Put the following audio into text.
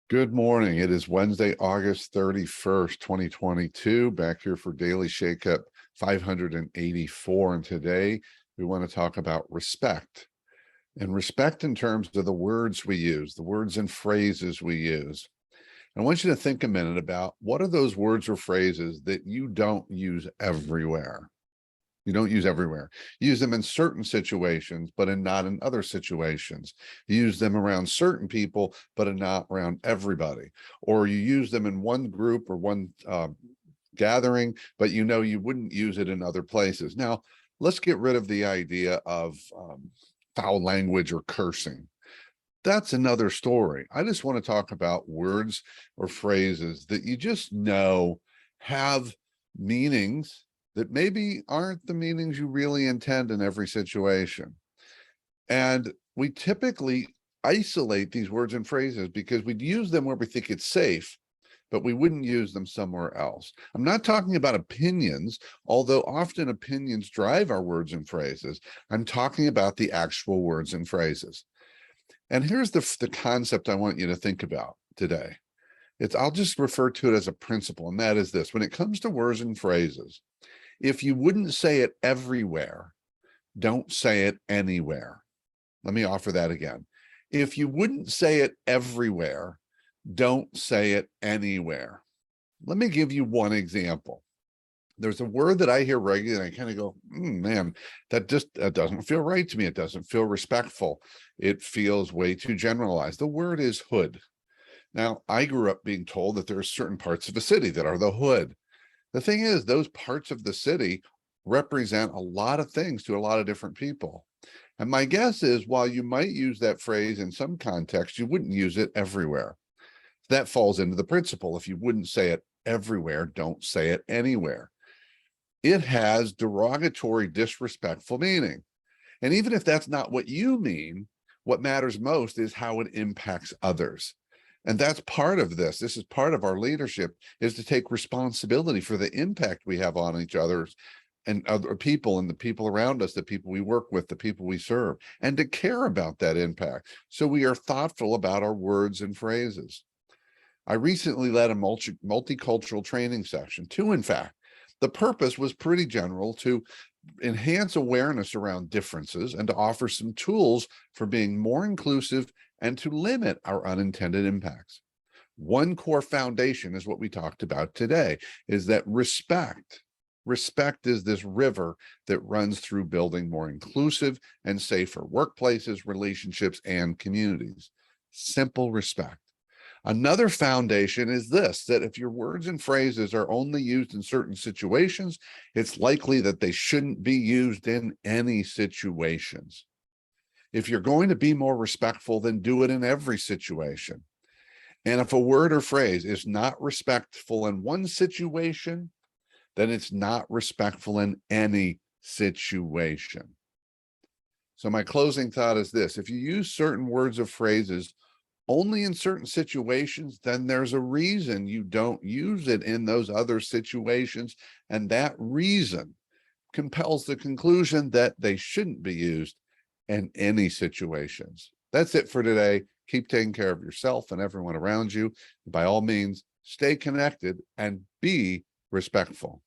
Good morning. It is Wednesday, August 31st, 2022. Back here for Daily Shakeup 584. And today we want to talk about respect. And respect in terms of the words we use, the words and phrases we use. I want you to think a minute about what are those words or phrases that you don't use everywhere. You don't use everywhere. You use them in certain situations, but not in other situations. You use them around certain people, but not around everybody. Or you use them in one group or one gathering, but you know you wouldn't use it in other places. Now, let's get rid of the idea of foul language or cursing. That's another story. I just want to talk about words or phrases that you just know have meanings that maybe aren't the meanings you really intend in every situation. And we typically isolate these words and phrases because we'd use them where we think it's safe, but we wouldn't use them somewhere else. I'm not talking about opinions, although often opinions drive our words and phrases. I'm talking about the actual words and phrases. And here's the concept I want you to think about today. I'll just refer to it as a principle, and that is this. When it comes to words and phrases, if you wouldn't say it everywhere, don't say it anywhere. Let me offer that again. If you wouldn't say it everywhere, don't say it anywhere. Let me give you one example. There's a word that I hear regularly, and I kind of go, man, that doesn't feel right to me. It doesn't feel respectful. It feels way too generalized. The word is hood. Now, I grew up being told that there are certain parts of a city that are the hood. The thing is, those parts of the city represent a lot of things to a lot of different people. And my guess is, while you might use that phrase in some context, you wouldn't use it everywhere. That falls into the principle. If you wouldn't say it everywhere, don't say it anywhere. It has derogatory, disrespectful meaning. And even if that's not what you mean, what matters most is how it impacts others. And that's part of this. This is part of our leadership, is to take responsibility for the impact we have on each other and other people and the people around us, the people we work with, the people we serve, and to care about that impact. So we are thoughtful about our words and phrases. I recently led a multicultural training session, two, in fact. The purpose was pretty general: to enhance awareness around differences and to offer some tools for being more inclusive and to limit our unintended impacts. One core foundation is what we talked about today, is that respect. Respect is this river that runs through building more inclusive and safer workplaces, relationships, and communities. Simple respect. Another foundation is this, that if your words and phrases are only used in certain situations, it's likely that they shouldn't be used in any situations. If you're going to be more respectful, then do it in every situation. And if a word or phrase is not respectful in one situation, then it's not respectful in any situation. So my closing thought is this: if you use certain words or phrases only in certain situations, then there's a reason you don't use it in those other situations. And that reason compels the conclusion that they shouldn't be used in any situations. That's it for today. Keep taking care of yourself and everyone around you. By all means, stay connected and be respectful.